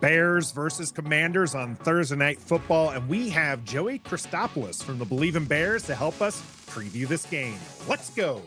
Bears versus Commanders on Thursday Night Football, and we have Joey Christopoulos from the Bleav Bears to help us preview this game. Let's go.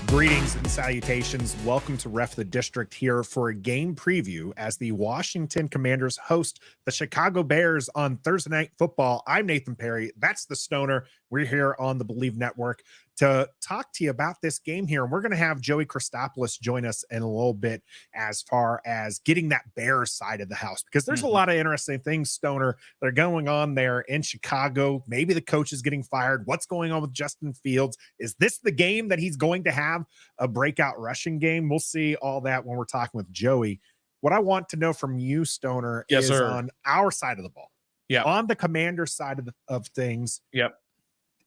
Greetings and salutations. Welcome to Ref the District here for a game preview as the Washington Commanders host the Chicago Bears on Thursday Night Football. I'm Nathan Perry. That's the Stoner. We're here on the Bleav Network to talk to you about this game here. And we're going to have Joey Christopoulos join us in a little bit as far as getting that Bears side of the house, because there's a lot of interesting things, Stoner, that are going on there in Chicago. Maybe the coach is getting fired. What's going on with Justin Fields? Is this the game that he's going to have a breakout rushing game? We'll see all that when we're talking with Joey. What I want to know from you, Stoner, is on our side of the ball. Yeah. On the Commander side of things. Yep.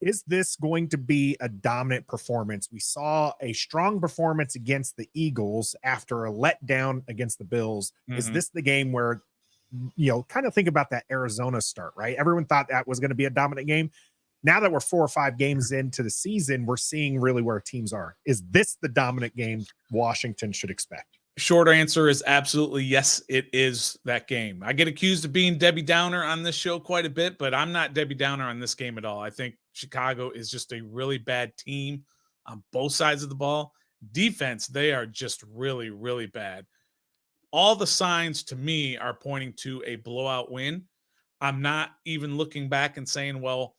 Is this going to be a dominant performance? We saw a strong performance against the Eagles after a letdown against the Bills. Is this the game where, you know, kind of think about that Arizona start, right? Everyone thought that was going to be a dominant game. Now that we're 4 or 5 games into the season, we're seeing really where teams are. Is this the dominant game Washington should expect? Short answer is absolutely yes, it is that game. I get accused of being Debbie Downer on this show quite a bit, but I'm not Debbie Downer on this game at all. I think Chicago is just a really bad team on both sides of the ball. Defense, they are just really, really bad. All the signs to me are pointing to a blowout win. I'm not even looking back and saying, well,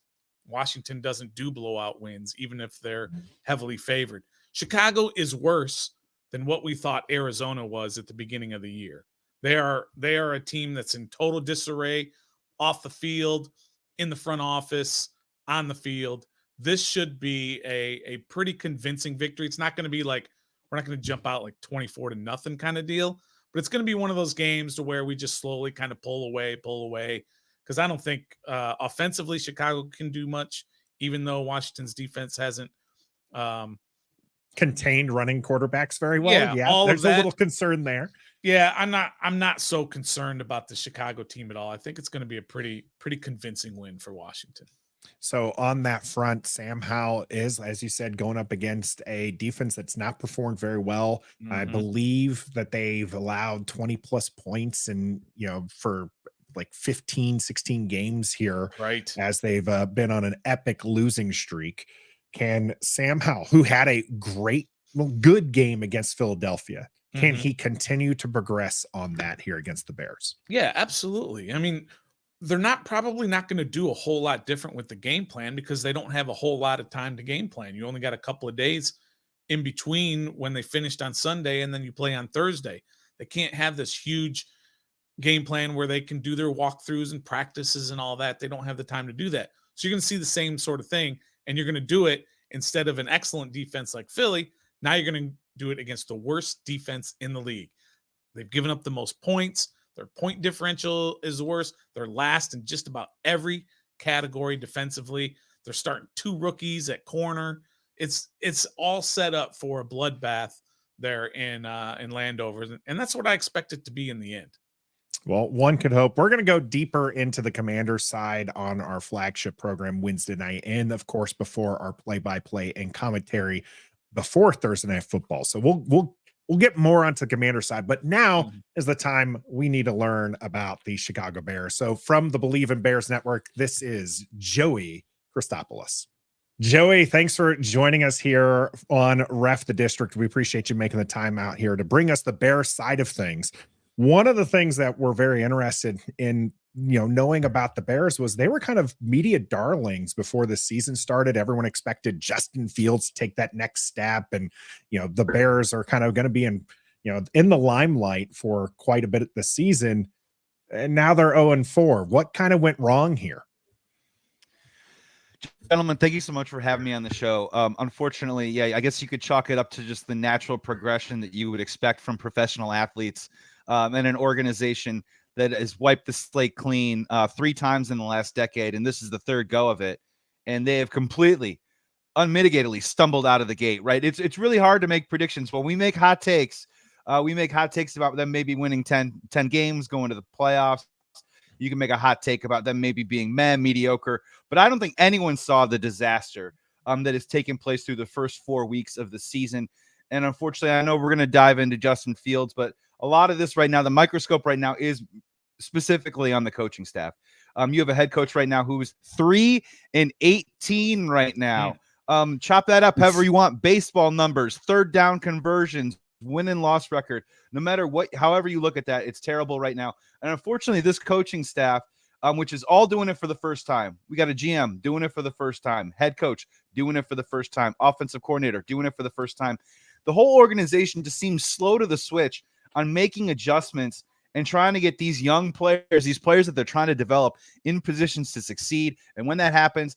Washington doesn't do blowout wins, even if they're heavily favored. Chicago is worse than what we thought Arizona was at the beginning of the year. They are a team that's in total disarray off the field, in the front office, on the field. This should be a pretty convincing victory. It's not going to be like, we're not going to jump out like 24-0 kind of deal, but it's going to be one of those games to where we just slowly kind of pull away. Because I don't think offensively Chicago can do much, even though Washington's defense hasn't contained running quarterbacks very well. Yeah, there's a little concern there. Yeah, I'm not so concerned about the Chicago team at all. I think it's going to be a pretty convincing win for Washington. So on that front, Sam Howell is, as you said, going up against a defense that's not performed very well. I Bleav that they've allowed 20 plus points and, you know, for like 15, 16 games here, right, as they've been on an epic losing streak. Can Sam Howell, who had a good game against Philadelphia, can he continue to progress on that here against the Bears? Yeah, absolutely. I mean, they're probably not going to do a whole lot different with the game plan because they don't have a whole lot of time to game plan. You only got a couple of days in between when they finished on Sunday and then you play on Thursday. They can't have this huge game plan where they can do their walkthroughs and practices and all that. They don't have the time to do that. So you're going to see the same sort of thing, and you're going to do it instead of an excellent defense like Philly. Now you're going to do it against the worst defense in the league. They've given up the most points. Their point differential is worse. They're last in just about every category defensively. They're starting 2 rookies at corner. It's all set up for a bloodbath there in Landover, and that's what I expect it to be in the end. Well, one could hope. We're going to go deeper into the Commander side on our flagship program Wednesday night, and of course before our play-by-play and commentary before Thursday Night Football. So we'll get more onto the Commander side, but now is the time we need to learn about the Chicago Bears. So from the Bleav Bears Network, this is Joey Christopoulos. Joey, thanks for joining us here on Ref the District. We appreciate you making the time out here to bring us the Bears side of things. One of the things that we're very interested in, you know, knowing about the Bears was they were kind of media darlings before the season started. Everyone expected Justin Fields to take that next step. And, you know, the Bears are kind of going to be in the limelight for quite a bit of the season. And now they're 0-4. What kind of went wrong here? Gentlemen, thank you so much for having me on the show. Unfortunately, yeah, I guess you could chalk it up to just the natural progression that you would expect from professional athletes and an organization that has wiped the slate clean 3 times in the last decade, and this is the 3rd go of it. And they have completely, unmitigatedly stumbled out of the gate, right? It's really hard to make predictions. When we make hot takes, about them maybe winning 10 games, going to the playoffs. You can make a hot take about them maybe being mediocre, but I don't think anyone saw the disaster that has taken place through the first 4 weeks of the season. And unfortunately, I know we're going to dive into Justin Fields, but a lot of this right now, the microscope right now is specifically on the coaching staff. You have a head coach right now who's 3-18 right now. Chop that up however you want. Baseball numbers, third down conversions, win and loss record. No matter what, however you look at that, it's terrible right now. And unfortunately, this coaching staff, which is all doing it for the first time. We got a GM doing it for the first time, head coach doing it for the first time, offensive coordinator doing it for the first time. The whole organization just seems slow to the switch on making adjustments and trying to get these young players, these players that they're trying to develop, in positions to succeed. And when that happens,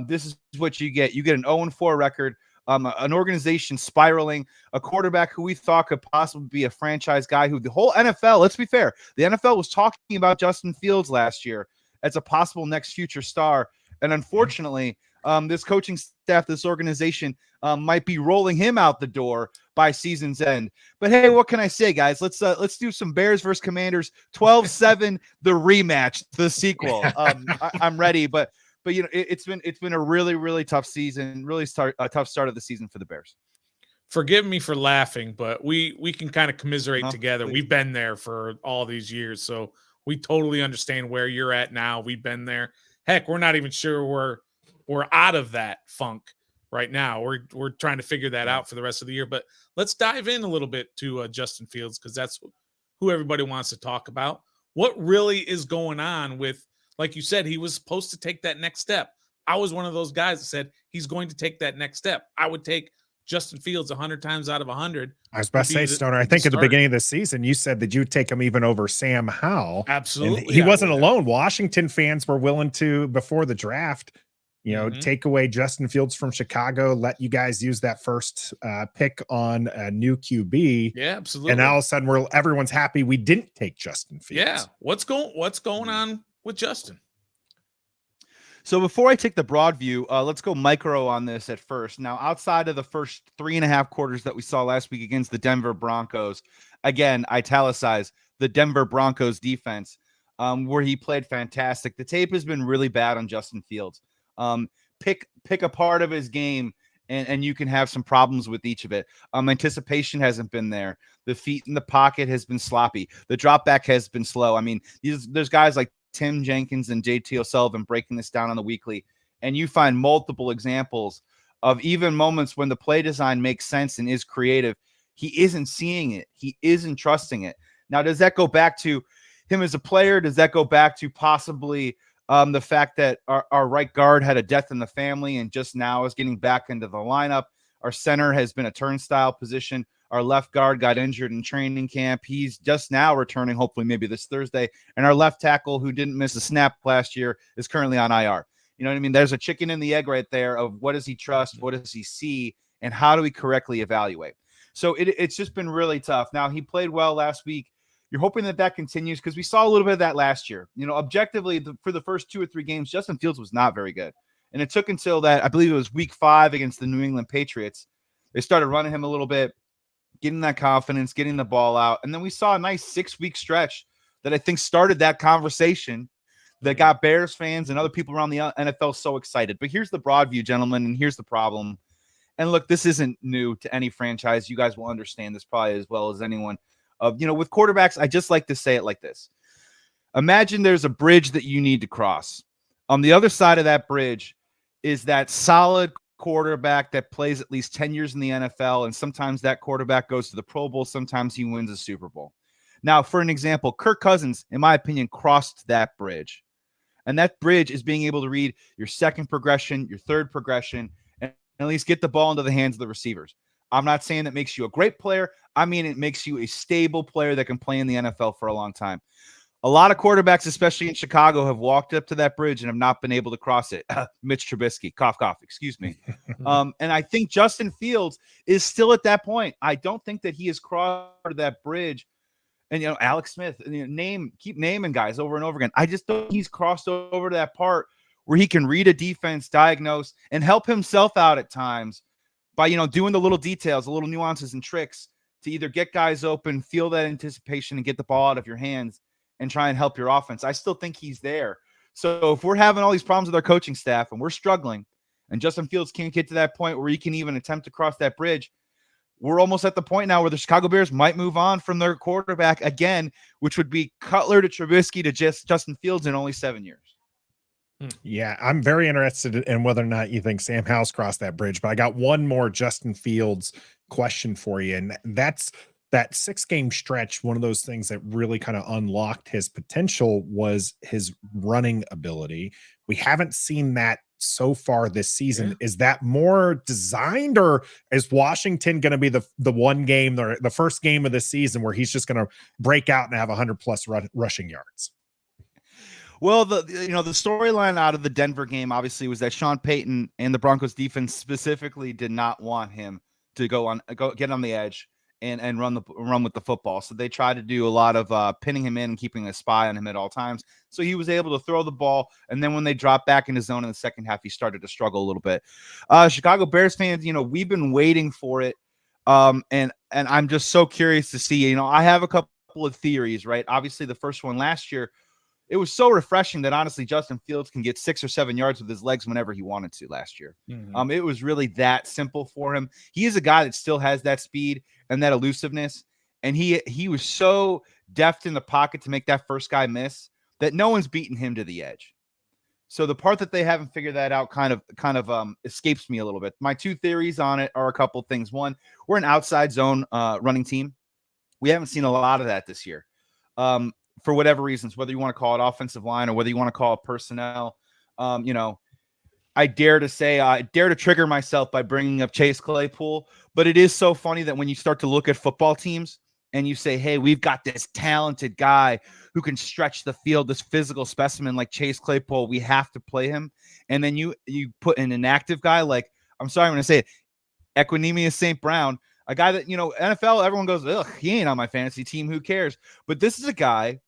this is what you get. You get an 0-4 record, an organization spiraling, a quarterback who we thought could possibly be a franchise guy, who the whole NFL, let's be fair, the NFL was talking about Justin Fields last year as a possible next future star. And unfortunately, this coaching staff, this organization might be rolling him out the door by season's end. But hey, what can I say, guys? Let's do some Bears versus Commanders 12-7, the rematch, the sequel. I'm ready, but you know, it's been a really, really tough season, a tough start of the season for the Bears. Forgive me for laughing, but we can kind of commiserate together. Please. We've been there for all these years, so we totally understand where you're at now. We've been there. Heck, we're not even sure we're out of that funk right now. We're trying to figure that out for the rest of the year. But let's dive in a little bit to Justin Fields, because that's who everybody wants to talk about. What really is going on with, like you said, he was supposed to take that next step. I was one of those guys that said he's going to take that next step. I would take Justin Fields 100 times out of 100. I was about to say, Stoner, I think at the beginning of the season, you said that you'd take him even over Sam Howell. Absolutely. And he wasn't alone. Washington fans were willing to, before the draft, take away Justin Fields from Chicago, let you guys use that first pick on a new QB. Yeah, absolutely. And all of a sudden, everyone's happy we didn't take Justin Fields. Yeah. What's going on with Justin? So before I take the broad view, let's go micro on this at first. Now, outside of the first 3.5 quarters that we saw last week against the Denver Broncos, again, italicize the Denver Broncos defense, where he played fantastic. The tape has been really bad on Justin Fields. Pick a part of his game, and you can have some problems with each of it. Anticipation hasn't been there. The feet in the pocket has been sloppy. The drop back has been slow. I mean, there's guys like Tim Jenkins and JT O'Sullivan breaking this down on the weekly, and you find multiple examples of even moments when the play design makes sense and is creative. He isn't seeing it. He isn't trusting it. Now, does that go back to him as a player? Does that go back to possibly the fact that our right guard had a death in the family and just now is getting back into the lineup? Our center has been a turnstile position. Our left guard got injured in training camp. He's just now returning, hopefully maybe this Thursday. And our left tackle, who didn't miss a snap last year, is currently on IR. You know what I mean? There's a chicken and the egg right there of what does he trust, what does he see, and how do we correctly evaluate? So it's just been really tough. Now, he played well last week. You're hoping that continues, because we saw a little bit of that last year. You know, objectively, for the first 2 or 3 games, Justin Fields was not very good. And it took until that, I believe it was week 5 against the New England Patriots, they started running him a little bit, getting that confidence, getting the ball out. And then we saw a nice 6-week stretch that I think started that conversation that got Bears fans and other people around the NFL so excited. But here's the broad view, gentlemen, and here's the problem. And look, this isn't new to any franchise. You guys will understand this probably as well as anyone. With quarterbacks, I just like to say it like this. Imagine there's a bridge that you need to cross. On the other side of that bridge is that solid quarterback that plays at least 10 years in the NFL, and sometimes that quarterback goes to the Pro Bowl, sometimes he wins a Super Bowl. Now, for an example, Kirk Cousins, in my opinion, crossed that bridge. And that bridge is being able to read your second progression, your third progression, and at least get the ball into the hands of the receivers. I'm not saying that makes you a great player. I mean, it makes you a stable player that can play in the NFL for a long time. A lot of quarterbacks, especially in Chicago, have walked up to that bridge and have not been able to cross it. Mitch Trubisky, cough, cough, excuse me. And I think Justin Fields is still at that point. I don't think that he has crossed that bridge. And, Alex Smith, keep naming guys over and over again. I just don't think he's crossed over to that part where he can read a defense, diagnose, and help himself out at times by, doing the little details, the little nuances and tricks to either get guys open, feel that anticipation, and get the ball out of your hands and try and help your offense. I still think he's there. So if we're having all these problems with our coaching staff and we're struggling and Justin Fields can't get to that point where he can even attempt to cross that bridge, we're almost at the point now where the Chicago Bears might move on from their quarterback again, which would be Cutler to Trubisky to Justin Fields in only 7 years. Yeah, I'm very interested in whether or not you think Sam Howell's crossed that bridge, but I got one more Justin Fields question for you. And that's that 6-game stretch. One of those things that really kind of unlocked his potential was his running ability. We haven't seen that so far this season. Yeah. Is that more designed, or is Washington going to be the one game, or the first game of the season where he's just going to break out and have 100+ rushing yards? Well, the storyline out of the Denver game obviously was that Sean Payton and the Broncos defense specifically did not want him to get on the edge and run with the football. So they tried to do a lot of pinning him in and keeping a spy on him at all times. So he was able to throw the ball, and then when they dropped back in his zone in the second half, he started to struggle a little bit. Chicago Bears fans, we've been waiting for it, and I'm just so curious to see. I have a couple of theories, right? Obviously, the first one last year, it was so refreshing that honestly Justin Fields can get 6 or 7 yards with his legs whenever he wanted to last year. Mm-hmm. It was really that simple for him. He is a guy that still has that speed and that elusiveness, and he was so deft in the pocket to make that first guy miss that no one's beaten him to the edge. So the part that they haven't figured that out kind of escapes me a little bit. My two theories on it are a couple things. One, we're an outside zone running team. We haven't seen a lot of that this year. For whatever reasons, whether you want to call it offensive line or whether you want to call it personnel, I dare to trigger myself by bringing up Chase Claypool. But it is so funny that when you start to look at football teams and you say, hey, we've got this talented guy who can stretch the field, this physical specimen like Chase Claypool, we have to play him. And then you put an inactive guy like, I'm sorry, I'm going to say it, Equanimeous St. Brown, a guy that, NFL, everyone goes, ugh, he ain't on my fantasy team. Who cares? But this is a guy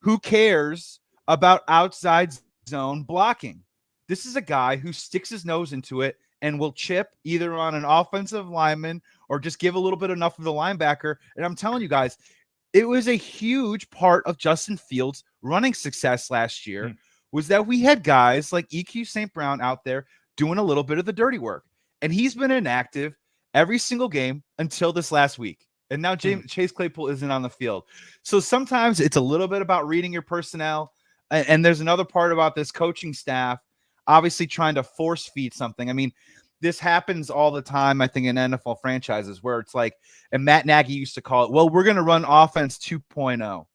who cares about outside zone blocking. This is a guy who sticks his nose into it and will chip either on an offensive lineman or just give a little bit enough of the linebacker. And I'm telling you guys, it was a huge part of Justin Fields' running success last year was that we had guys like EQ St. Brown out there doing a little bit of the dirty work. And he's been inactive every single game until this last week. And now Chase Claypool isn't on the field. So sometimes it's a little bit about reading your personnel. And there's another part about this coaching staff, obviously trying to force feed something. I mean, this happens all the time, I think, in NFL franchises where it's like, and Matt Nagy used to call it, well, we're going to run offense 2.0. All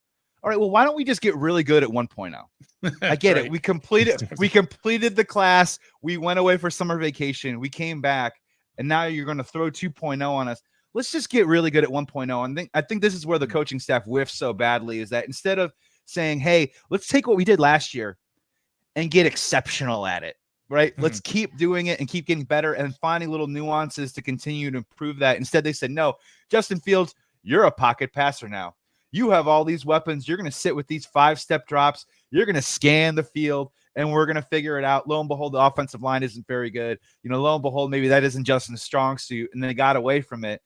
right, well, why don't we just get really good at 1.0? I get it. We completed the class. We went away for summer vacation. We came back, and now you're going to throw 2.0 on us. Let's just get really good at 1.0. And I think this is where the coaching staff whiffs so badly, is that instead of saying, hey, let's take what we did last year and get exceptional at it, right? Mm-hmm. Let's keep doing it and keep getting better and finding little nuances to continue to improve that. Instead, they said, no, Justin Fields, you're a pocket passer now. You have all these weapons. You're going to sit with these 5-step drops. You're going to scan the field, and we're going to figure it out. Lo and behold, the offensive line isn't very good. Lo and behold, maybe that isn't Justin's strong suit, and they got away from it.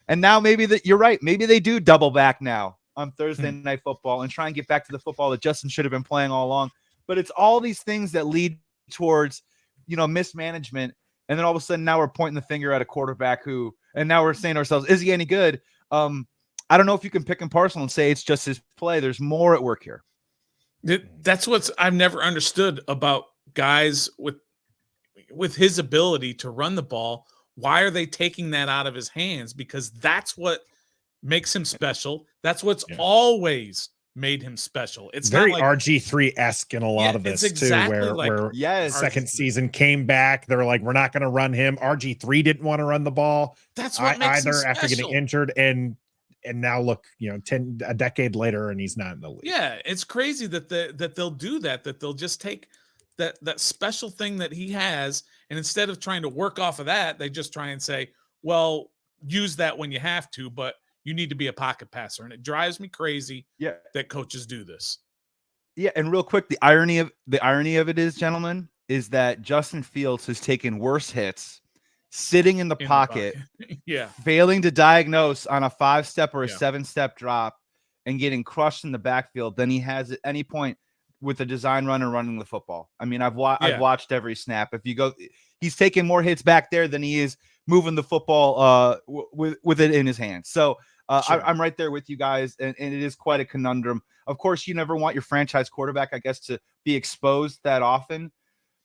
And now maybe you're right. Maybe they do double back now on Thursday Night Football and try and get back to the football that Justin should have been playing all along. But it's all these things that lead towards, mismanagement. And then all of a sudden now we're pointing the finger at a quarterback and now we're saying to ourselves, is he any good? I don't know if you can pick and parcel and say it's just his play. There's more at work here. That's what I've never understood about guys with his ability to run the ball. Why are they taking that out of his hands? Because that's what makes him special. That's what's always made him special. It's very not like RG3-esque in a lot of this exactly too, where second season came back. They're like, we're not going to run him. RG3 didn't want to run the ball. That's what makes him special. After getting injured, and now look, a decade later, and he's not in the league. Yeah, it's crazy that they'll do that they'll just take that special thing that he has, and instead of trying to work off of that, they just try and say, well, use that when you have to, but you need to be a pocket passer. And it drives me crazy that coaches do this. Yeah, and real quick, the irony of it is, gentlemen, is that Justin Fields has taken worse hits sitting in the pocket, failing to diagnose on a 5-step or a 7-step drop and getting crushed in the backfield than he has at any point with a design runner running the football. I mean, I've watched every snap. If you go, He's taking more hits back there than he is moving the football with it in his hands. So Sure. I'm right there with you guys, and it is quite a conundrum. Of course, you never want your franchise quarterback, I guess, to be exposed that often.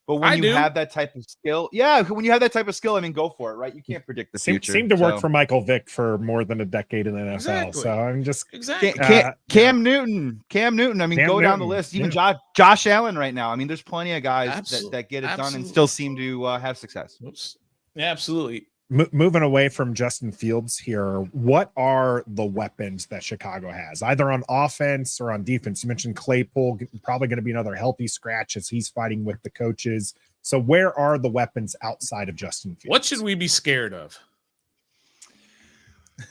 But when you have that type of skill, when you have that type of skill, I mean, go for it, right? You can't predict the future. Seemed to work for Michael Vick for more than a decade in the NFL. Exactly. So I'm just Cam Newton. I mean, go down the list. Even Josh Allen right now. I mean, there's plenty of guys that get it done and still seem to have success. Oops. Yeah, absolutely. Moving away from Justin Fields here, what are the weapons that Chicago has, either on offense or on defense? You mentioned Claypool, probably going to be another healthy scratch as he's fighting with the coaches. So where are the weapons outside of Justin Fields? What should we be scared of?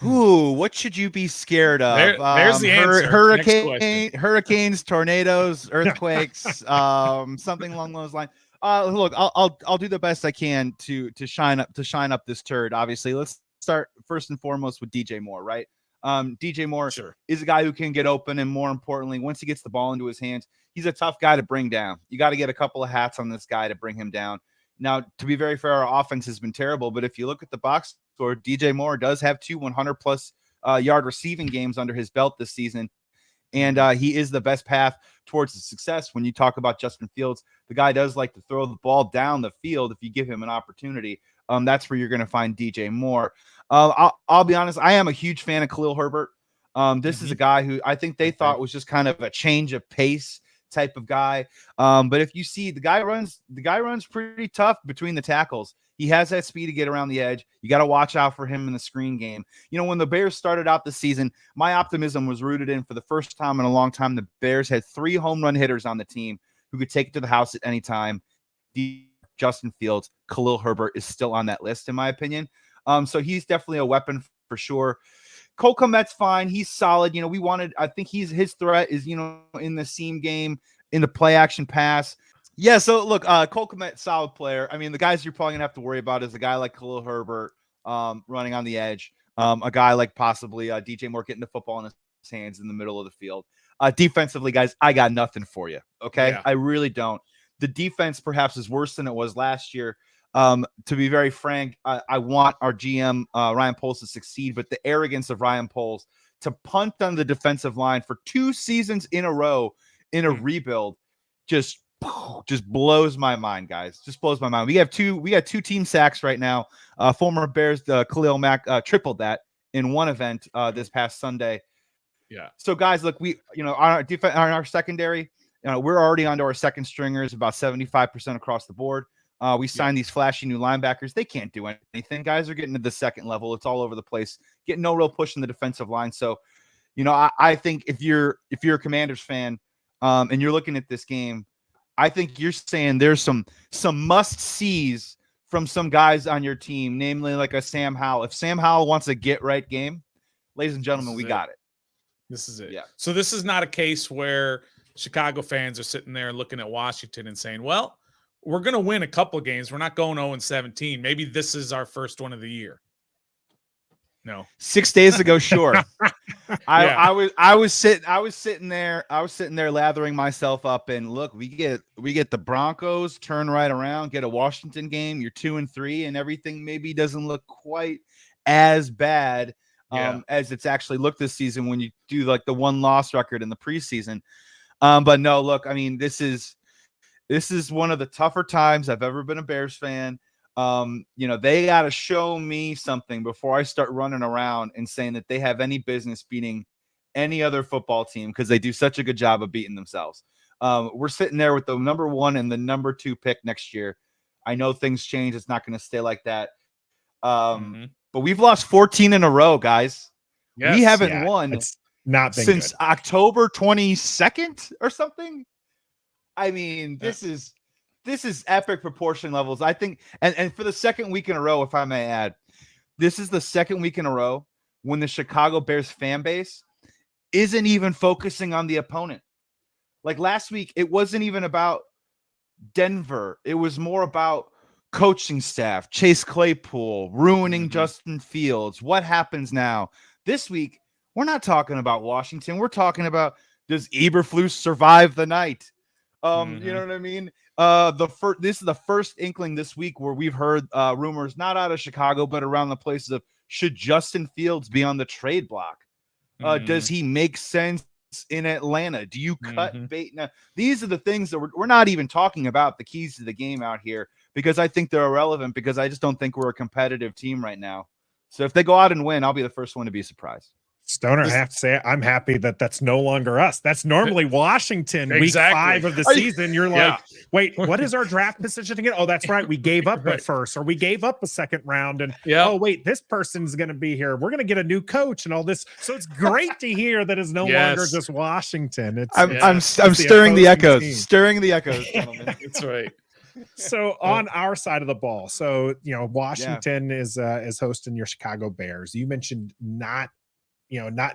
Ooh, what should you be scared of? There's the answer. Hurricanes, tornadoes, earthquakes, something along those lines. Look, I'll do the best I can to shine up this turd. Obviously, let's start first and foremost with DJ Moore, right? DJ Moore is a guy who can get open, and more importantly, once he gets the ball into his hands, he's a tough guy to bring down. You got to get a couple of hats on this guy to bring him down. Now, to be very fair, our offense has been terrible, but if you look at the box score, DJ Moore does have 2 100+ yard receiving games under his belt this season. And he is the best path towards the success. When you talk about Justin Fields, the guy does like to throw the ball down the field if you give him an opportunity. That's where you're going to find DJ Moore. I'll be honest, I am a huge fan of Khalil Herbert. This is a guy who I think they thought was just kind of a change of pace type of guy. But if you see, the guy runs pretty tough between the tackles. He has that speed to get around the edge. You got to watch out for him in the screen game. You know, when the Bears started out the season, my optimism was rooted in, for the first time in a long time, the Bears had 3 home run hitters on the team who could take it to the house at any time. Justin Fields, Khalil Herbert is still on that list, in my opinion. So he's definitely a weapon for sure. Cole Kmet's fine. He's solid. You know, I think his threat is, you know, in the seam game, in the play action pass. Yeah, so look, Cole Kmet, solid player. I mean, the guys you're probably gonna have to worry about is a guy like Khalil Herbert running on the edge, a guy like possibly DJ Moore getting the football in his hands in the middle of the field. Defensively, guys, I got nothing for you. Okay, I really don't. The defense perhaps is worse than it was last year. To be very frank, I want our GM Ryan Poles to succeed, but the arrogance of Ryan Poles to punt on the defensive line for 2 seasons in a row in a rebuild just blows my mind, guys. Just blows my mind. We got 2 team sacks right now. Former Bears Khalil Mack tripled that in one event this past Sunday. Yeah. So guys, look, we on our defense, on our secondary, we're already onto our second stringers about 75% across the board. We signed these flashy new linebackers. They can't do anything. Guys are getting to the second level. It's all over the place. Getting no real push in the defensive line. So, I think if you're a Commanders fan and you're looking at this game, I think you're saying there's some must-sees from some guys on your team, namely like a Sam Howell. If Sam Howell wants a get-right game, ladies and gentlemen, we got it. This is it. Yeah. So this is not a case where Chicago fans are sitting there looking at Washington and saying, well, we're going to win a couple of games. We're not going 0-17. Maybe this is our first one of the year. No. 6 days ago, sure. I was sitting there lathering myself up, and look, we get the Broncos, turn right around, get a Washington game, you're 2-3, and everything maybe doesn't look quite as bad as it's actually looked this season when you do like the 1-loss record in the preseason. But no, look, I mean, this is one of the tougher times I've ever been a Bears fan. They got to show me something before I start running around and saying that they have any business beating any other football team, because they do such a good job of beating themselves. We're sitting there with the number 1 and the number 2 pick next year. I know things change. It's not going to stay like that. But we've lost 14 in a row, guys. Yes, we haven't won it's not been since good. October 22nd or something. I mean, this is epic proportion levels. I think, and for the second week in a row, if I may add, this is the second week in a row when the Chicago Bears fan base isn't even focusing on the opponent. Like last week, it wasn't even about Denver. It was more about coaching staff, Chase Claypool, ruining Justin Fields. What happens now? This week, we're not talking about Washington. We're talking about, does Eberflus survive the night? You know what I mean? This is the first inkling this week where we've heard rumors not out of Chicago but around the places of, should Justin Fields be on the trade block? Does he make sense in Atlanta? Do you cut bait? Now, these are the things that we're not even talking about, the keys to the game out here, because I think they're irrelevant, because I just don't think we're a competitive team right now. So if they go out and win, I'll be the first one to be surprised. Stoner, I have to say, I'm happy that that's no longer us. That's normally Washington, week 5 of the season. You're like, wait, what is our draft position again? Oh, that's right. We gave up at first, or we gave up a second round. And oh, wait, this person's going to be here. We're going to get a new coach and all this. So it's great to hear that it's no longer just Washington. I'm stirring the echoes, gentlemen. That's right. So on our side of the ball, so Washington is hosting your Chicago Bears. You mentioned not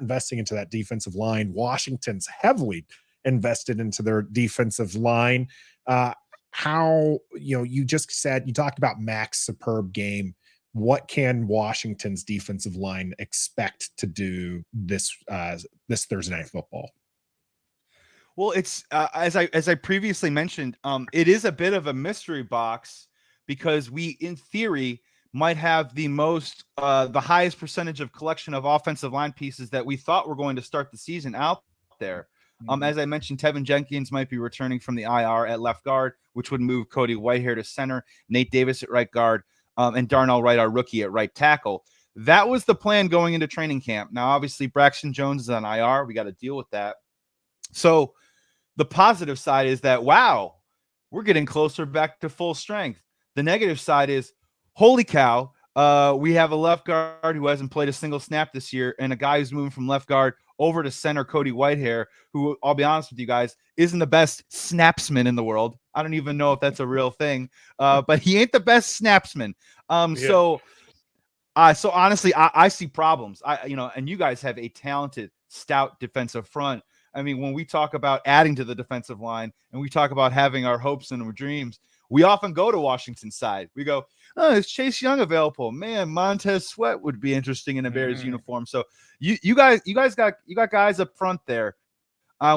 investing into that defensive line. Washington's heavily invested into their defensive line. How, you just said, you talked about Mac's superb game. What can Washington's defensive line expect to do this Thursday Night Football? Well, it's as I previously mentioned, it is a bit of a mystery box, because we, in theory, might have the highest percentage of collection of offensive line pieces that we thought were going to start the season out there. As I mentioned, Tevin Jenkins might be returning from the IR at left guard, which would move Cody Whitehair to center, Nate Davis at right guard, and Darnell Wright, our rookie, at right tackle. That was the plan going into training camp. Now, obviously, Braxton Jones is on IR. We got to deal with that. So the positive side is that, wow, we're getting closer back to full strength. The negative side is, holy cow, we have a left guard who hasn't played a single snap this year, and a guy who's moving from left guard over to center, Cody Whitehair, who, I'll be honest with you guys, isn't the best snapsman in the world. I don't even know if that's a real thing, but he ain't the best snapsman. So honestly, I see problems. And you guys have a talented, stout defensive front. I mean, when we talk about adding to the defensive line and we talk about having our hopes and our dreams, we often go to Washington's side. We go, oh, is Chase Young available? Man, Montez Sweat would be interesting in a Bears uniform. So you guys got guys up front there,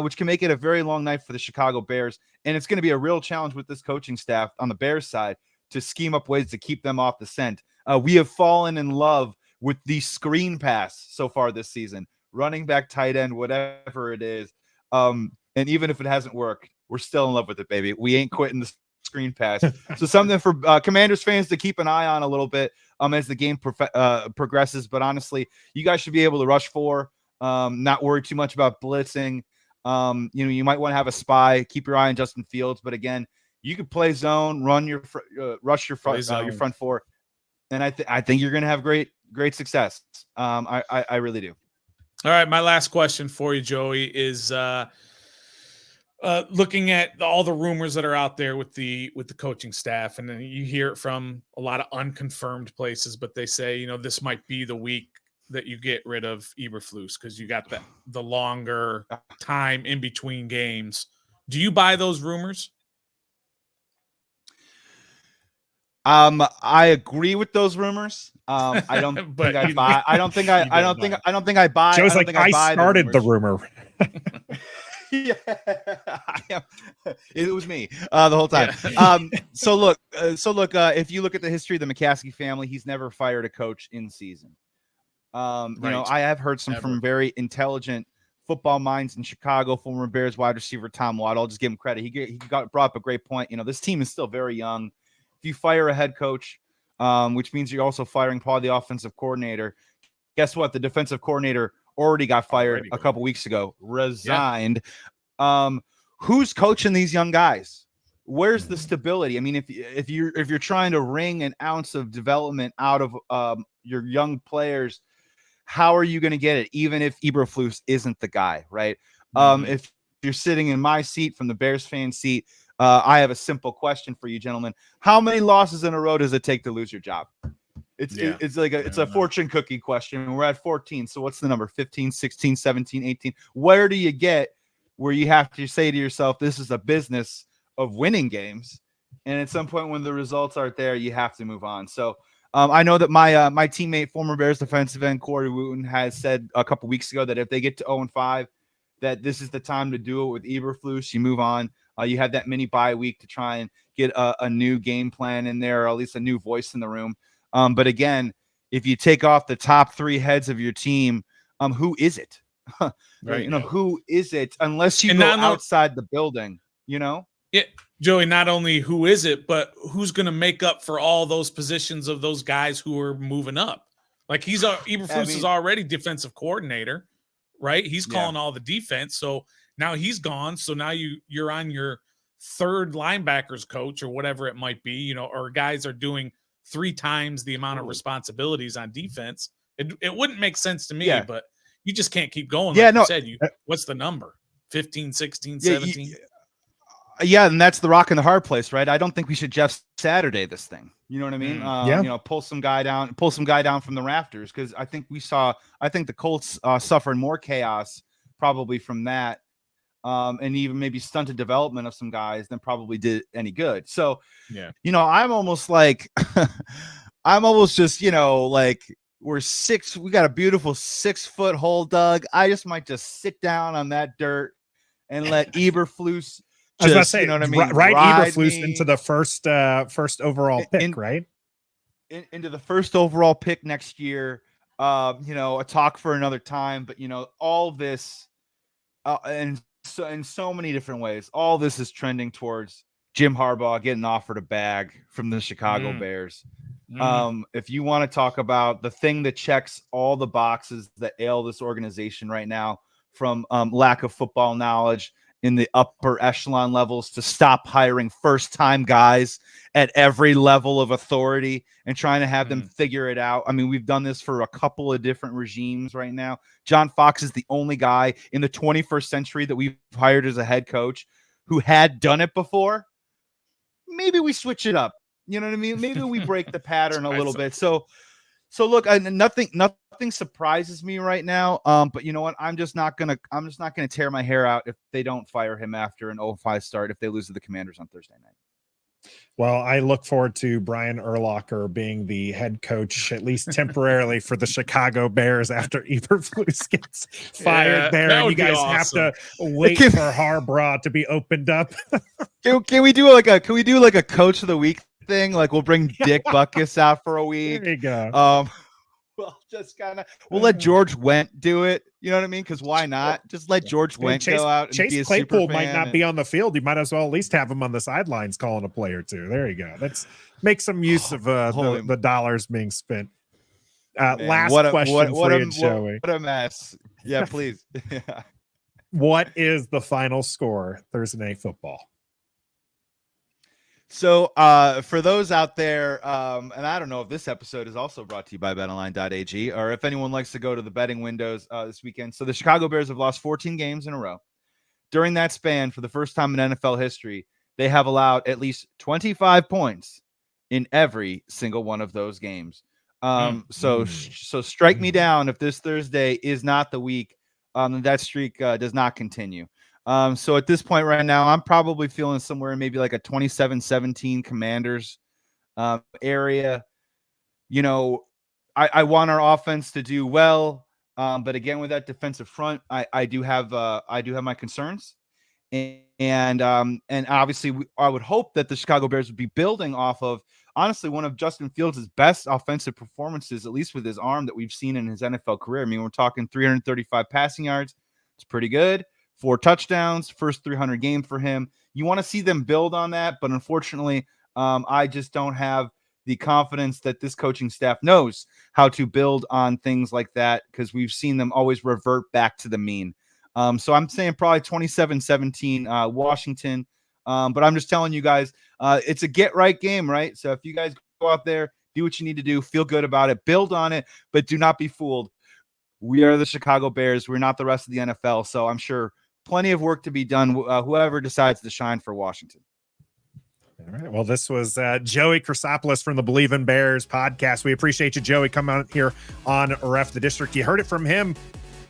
which can make it a very long night for the Chicago Bears. And it's going to be a real challenge with this coaching staff on the Bears side to scheme up ways to keep them off the scent. We have fallen in love with the screen pass so far this season, running back, tight end, whatever it is. And even if it hasn't worked, we're still in love with it, baby. We ain't quitting the screen pass. So something for Commanders fans to keep an eye on a little bit as the game progresses. But honestly, you guys should be able to rush 4, not worry too much about blitzing. You might want to have a spy, keep your eye on Justin Fields, but again, you could play zone, run your rush your front 4, and I think you're going to have great success. I really do. All right, my last question for you, Joey, is looking at all the rumors that are out there with the coaching staff, and then you hear it from a lot of unconfirmed places, but they say, this might be the week that you get rid of Eberflus because you got the longer time in between games. Do you buy those rumors? I agree with those rumors. I don't think I buy. I don't think I buy. Joe's like, I started the rumor. Yeah, it was me the whole time. Yeah. So look, if you look at the history of the McCaskey family, he's never fired a coach in season. I have heard from very intelligent football minds in Chicago, former Bears wide receiver Tom Watt. I'll just give him credit. He brought up a great point. This team is still very young. If you fire a head coach, which means you're also firing probably the offensive coordinator, guess what? The defensive coordinator already got fired a couple weeks ago, resigned. Yeah. Who's coaching these young guys? Where's the stability? I mean, if you're trying to wring an ounce of development out of your young players, how are you going to get it? Even if Eberflus isn't the guy, right? If you're sitting in my seat from the Bears fan seat, I have a simple question for you, gentlemen. How many losses in a row does it take to lose your job? It's like a fortune cookie question. We're at 14. So what's the number? 15, 16, 17, 18. Where do you get where you have to say to yourself, this is a business of winning games? And at some point when the results aren't there, you have to move on. So I know that my teammate, former Bears defensive end Corey Wooten, has said a couple weeks ago that if they get to 0-5, that this is the time to do it with Eberflus. You move on. You have that mini bye week to try and get a new game plan in there, or at least a new voice in the room. But again, if you take off the top 3 heads of your team, who is it? Right. You know, who is it? Unless you And go not outside the building, you know? Yeah, Joey, not only who is it, but who's going to make up for all those positions of those guys who are moving up? Like Eberflus is already defensive coordinator, right? He's calling all the defense. So now he's gone. So now you're on your 3rd linebackers coach or whatever it might be, you know, or guys are doing 3 times the amount of responsibilities on defense. It wouldn't make sense to me, but you just can't keep going. Like you said, what's the number? 15, 16, 17? Yeah, and that's the rock and the hard place, right? I don't think we should Jeff Saturday this thing. You know what I mean? You know, pull some guy down from the rafters, because I think the Colts suffered more chaos probably from that, and even maybe stunted development of some guys than probably did any good. So, you know, I'm almost like, just, you know, like we got a beautiful 6-foot hole dug. I just might just sit down on that dirt and let Eberflus. I was about to say, you know what I mean? Right, Eberflus into the first overall pick, right? Into the first overall pick next year. You know, a talk for another time, but you know, all this, and so in so many different ways, all this is trending towards Jim Harbaugh getting offered a bag from the Chicago Bears. If you want to talk about the thing that checks all the boxes that ail this organization right now, from lack of football knowledge in the upper echelon levels to stop hiring first-time guys at every level of authority and trying to have them figure it out. I mean, we've done this for a couple of different regimes right now. John Fox is the only guy in the 21st century that we've hired as a head coach who had done it before. Maybe we switch it up. You know what I mean? Maybe we break the pattern a little bit. So look, nothing surprises me right now. But you know what? I'm just not gonna tear my hair out if they don't fire him after an 0-5 start, if they lose to the Commanders on Thursday night. Well, I look forward to Brian Urlacher being the head coach, at least temporarily, for the Chicago Bears after Eberflus gets fired there. And you guys have to wait for Harbaugh to be opened up. Can we do like a coach of the week thing? Like we'll bring Dick Butkus out for a week. There you go. We'll let George Wendt do it. You know what I mean? Because why not? Just let George Wendt go out and Chase be a Claypool super might fan not be on the field. You might as well at least have him on the sidelines calling a play or two. There you go. Let's make some use of the dollars being spent. Last question for you, Joey. What a mess. Yeah, please. What is the final score Thursday Night Football? So for those out there, and I don't know if this episode is also brought to you by betonline.ag, or if anyone likes to go to the betting windows this weekend. So the Chicago Bears have lost 14 games in a row. During that span, for the first time in NFL history, they have allowed at least 25 points in every single one of those games. So strike me down if this Thursday is not the week that streak does not continue. So at this point right now, I'm probably feeling somewhere maybe like a 27-17 Commanders area. You know, I want our offense to do well, but again, with that defensive front, I do have my concerns, and obviously I would hope that the Chicago Bears would be building off of honestly one of Justin Fields' best offensive performances, at least with his arm, that we've seen in his NFL career. I mean, we're talking 335 passing yards. It's pretty good. 4 touchdowns, first 300 game for him. You want to see them build on that, but unfortunately, I just don't have the confidence that this coaching staff knows how to build on things like that, because we've seen them always revert back to the mean. So I'm saying probably 27-17 Washington, but I'm just telling you guys, it's a get-right game, right? So if you guys go out there, do what you need to do, feel good about it, build on it, but do not be fooled. We are the Chicago Bears. We're not the rest of the NFL, so I'm sure plenty of work to be done, whoever decides to shine for Washington. All right. Well, this was Joey Christopoulos from the Bleav in Bears podcast. We appreciate you, Joey, coming out here on Ref the District. You heard it from him.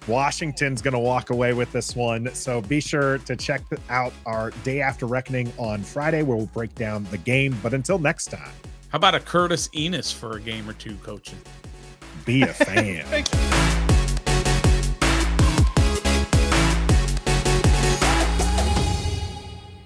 Washington's going to walk away with this one. So be sure to check out our Day After Reckoning on Friday, where we'll break down the game. But until next time. How about a Curtis Enos for a game or two coaching? Be a fan.